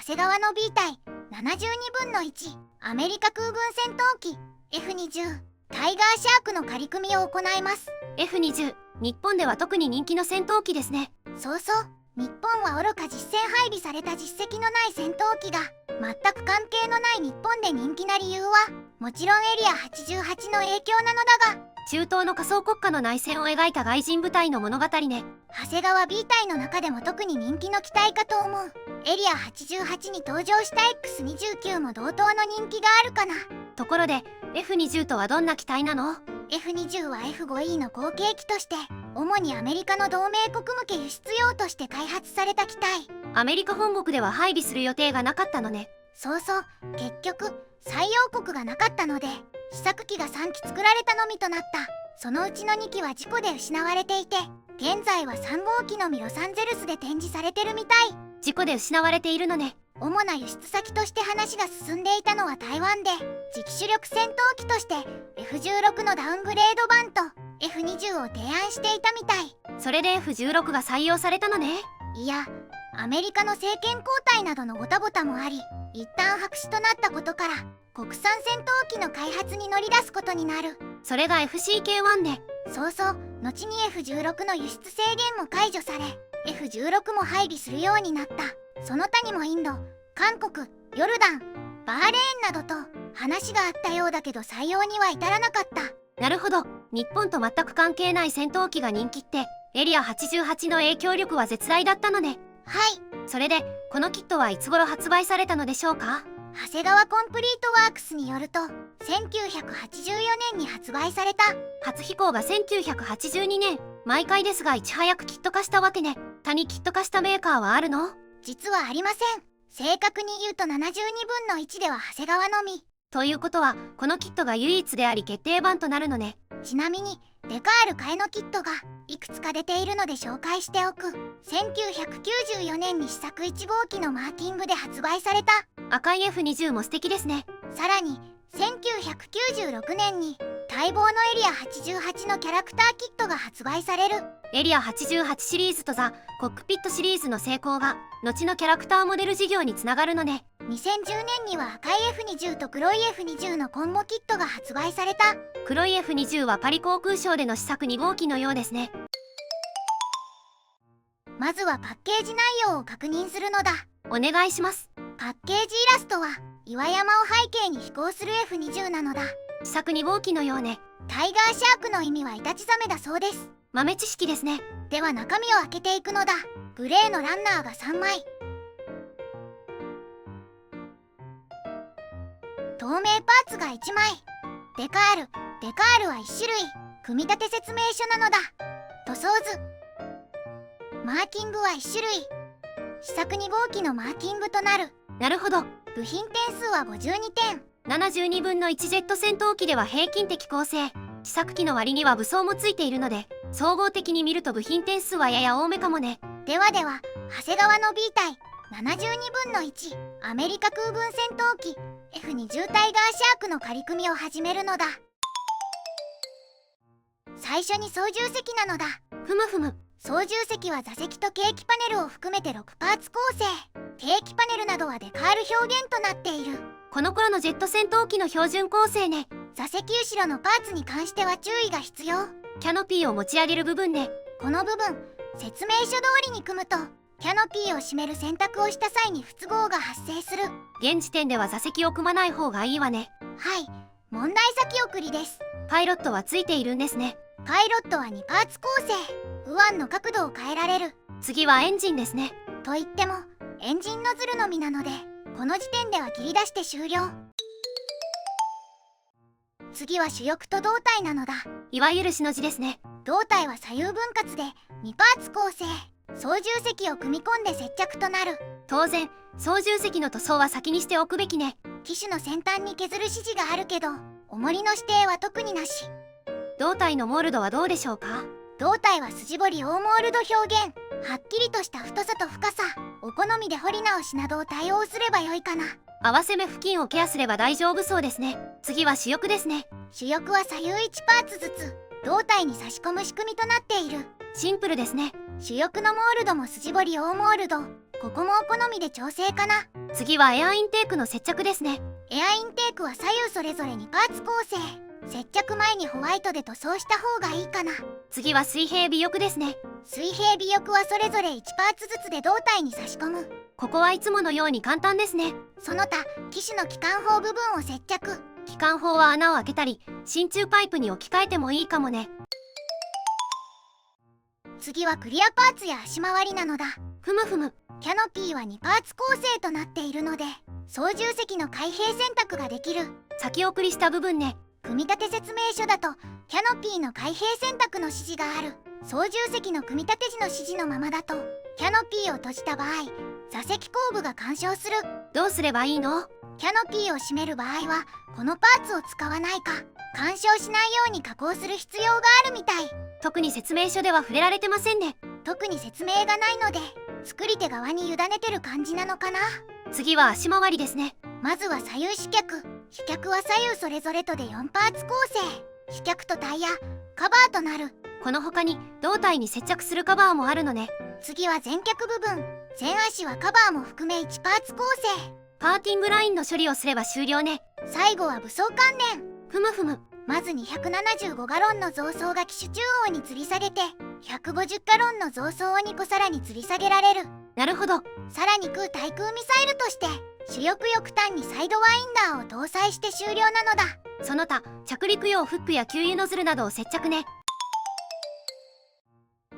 長谷川の B 隊72分の1アメリカ空軍戦闘機 F-20 タイガーシャークの仮組みを行います。 F-20、日本では特に人気の戦闘機ですね。そうそう、日本は愚か実戦配備された実績のない戦闘機が全く関係のない日本で人気な理由はもちろんエリア88の影響なのだが、中東の仮想国家の内戦を描いた外人部隊の物語ね。長谷川 B 隊の中でも特に人気の機体かと思う。エリア88に登場した X29 も同等の人気があるかな。ところで F-20 とはどんな機体なの？ F-20 は F5E の後継機として主にアメリカの同盟国向け輸出用として開発された機体。アメリカ本国では配備する予定がなかったのね。そうそう、結局採用国がなかったので試作機が3機作られたのみとなった。そのうちの2機は事故で失われていて、現在は3号機のみロサンゼルスで展示されてるみたい。事故で失われているのね。主な輸出先として話が進んでいたのは台湾で、次期主力戦闘機として F16 のダウングレード版と F20 を提案していたみたい。それで F16 が採用されたのね。いや、アメリカの政権交代などのごたごたもあり、一旦白紙となったことから国産戦闘機の開発に乗り出すことになる。それが FCK1 ね。そうそう、後に F16 の輸出制限も解除され F16 も配備するようになった。その他にもインド、韓国、ヨルダン、バーレーンなどと話があったようだけど採用には至らなかった。なるほど、日本と全く関係ない戦闘機が人気ってエリア88の影響力は絶大だったのね。はい。それでこのキットはいつ頃発売されたのでしょうか？長谷川コンプリートワークスによると1984年に発売された。初飛行が1982年。毎回ですがいち早くキット化したわけね。他にキット化したメーカーはあるの？実はありません。正確に言うと72分の1では長谷川のみ。ということはこのキットが唯一であり決定版となるのね。ちなみにデカール替えのキットがいくつか出ているので紹介しておく。1994年に試作1号機のマーキングで発売された赤い F20 も素敵ですね。さらに1996年に待望のエリア88のキャラクターキットが発売される。エリア88シリーズとザ・コックピットシリーズの成功が後のキャラクターモデル事業につながるのね。2010年には赤い F20 と黒い F20 のコンボキットが発売された。黒い F20 はパリ航空ショーでの試作2号機のようですね。まずはパッケージ内容を確認するのだ。お願いします。パッケージイラストは岩山を背景に飛行する F20 なのだ。試作2号機のようね。タイガーシャークの意味はイタチザメだそうです。豆知識ですね。では中身を開けていくのだ。グレーのランナーが3枚、透明パーツが1枚、デカールは1種類。組み立て説明書なのだ。塗装図、マーキングは1種類。試作2号機のマーキングとなる。なるほど。部品点数は52点。72分の1ジェット戦闘機では平均的構成。試作機の割には武装もついているので総合的に見ると部品点数はやや多めかもね。では長谷川の B 隊72分の1アメリカ空軍戦闘機 F20 タイガーシャークの仮組みを始めるのだ。最初に操縦席なのだ。ふむふむ。操縦席は座席とケーキパネルを含めて6パーツ構成。ケーキパネルなどはデカール表現となっている。この頃のジェット戦闘機の標準構成ね。座席後ろのパーツに関しては注意が必要。キャノピーを持ち上げる部分ね。この部分説明書通りに組むとキャノピーを閉める選択をした際に不都合が発生する。現時点では座席を組まない方がいいわね。はい、問題先送りです。パイロットはついているんですね。パイロットは2パーツ構成。右腕の角度を変えられる。次はエンジンですね。と言ってもエンジンノズルのみなのでこの時点では切り出して終了。次は主翼と胴体なのだ。いわゆるしの字ですね。胴体は左右分割で2パーツ構成。操縦席を組み込んで接着となる。当然操縦席の塗装は先にしておくべきね。機種の先端に削る指示があるけど重りの指定は特になし。胴体のモールドはどうでしょうか？胴体は筋彫り大モールド表現。はっきりとした太さと深さ、お好みで彫り直しなどを対応すればよいかな。合わせ目付近をケアすれば大丈夫そうですね。次は主翼ですね。主翼は左右1パーツずつ胴体に差し込む仕組みとなっている。シンプルですね。主翼のモールドも筋彫り大モールド。ここもお好みで調整かな。次はエアインテークの接着ですね。エアインテークは左右それぞれにパーツ構成。接着前にホワイトで塗装した方がいいかな。次は水平尾翼ですね。水平尾翼はそれぞれ1パーツずつで胴体に差し込む。ここはいつものように簡単ですね。その他機種の機関砲部分を接着。機関砲は穴を開けたり真鍮パイプに置き換えてもいいかもね。次はクリアパーツや足回りなのだ。ふむふむ。キャノピーは2パーツ構成となっているので操縦席の開閉選択ができる。先送りした部分ね。組み立て説明書だとキャノピーの開閉選択の指示がある。操縦席の組み立て時の指示のままだとキャノピーを閉じた場合座席後部が干渉する。どうすればいいの？キャノピーを閉める場合はこのパーツを使わないか干渉しないように加工する必要があるみたい。特に説明書では触れられてませんね。特に説明がないので作り手側に委ねてる感じなのかな。次は足回りですね。まずは左右飛脚。飛脚は左右それぞれとで4パーツ構成。飛脚とタイヤ、カバーとなる。この他に胴体に接着するカバーもあるのね。次は前脚部分。前足はカバーも含め1パーツ構成。パーティングラインの処理をすれば終了ね。最後は武装関連。ふむふむ。まず275ガロンの増装が機種中央に吊り下げて150ガロンの増装を2個さらに吊り下げられる。なるほど。さらに空対空ミサイルとして主翼翼端にサイドワインダーを搭載して終了なのだ。その他着陸用フックや給油ノズルなどを接着ね。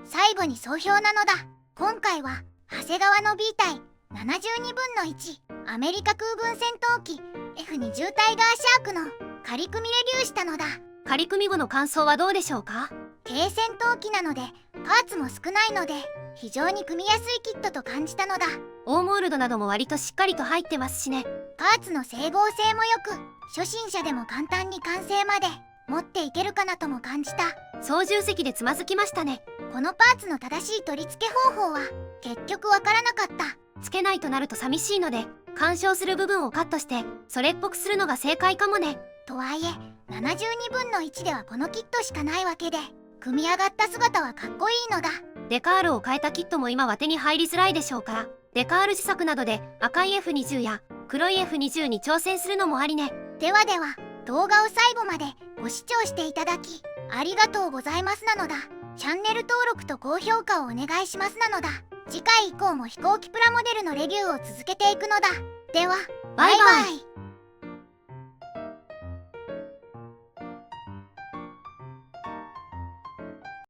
最後に総評なのだ。今回は長谷川の B 隊72分の1アメリカ空軍戦闘機 F20 タイガーシャークの仮組みレビューしたのだ。仮組み後の感想はどうでしょうか？軽戦闘機なのでパーツも少ないので非常に組みやすいキットと感じたのだ。オーモールドなども割としっかりと入ってますしね。パーツの整合性もよく初心者でも簡単に完成まで持っていけるかなとも感じた。操縦席でつまずきましたね。このパーツの正しい取り付け方法は結局わからなかった。つけないとなると寂しいので干渉する部分をカットしてそれっぽくするのが正解かもね。とはいえ72分の1ではこのキットしかないわけで組み上がった姿はかっこいいのだ。デカールを変えたキットも今は手に入りづらいでしょうからデカール自作などで赤い F20 や黒い F20 に挑戦するのもありね。ではでは動画を最後までご視聴していただきありがとうございますなのだ。チャンネル登録と高評価をお願いしますなのだ。次回以降も飛行機プラモデルのレビューを続けていくのだ。ではバイバイ。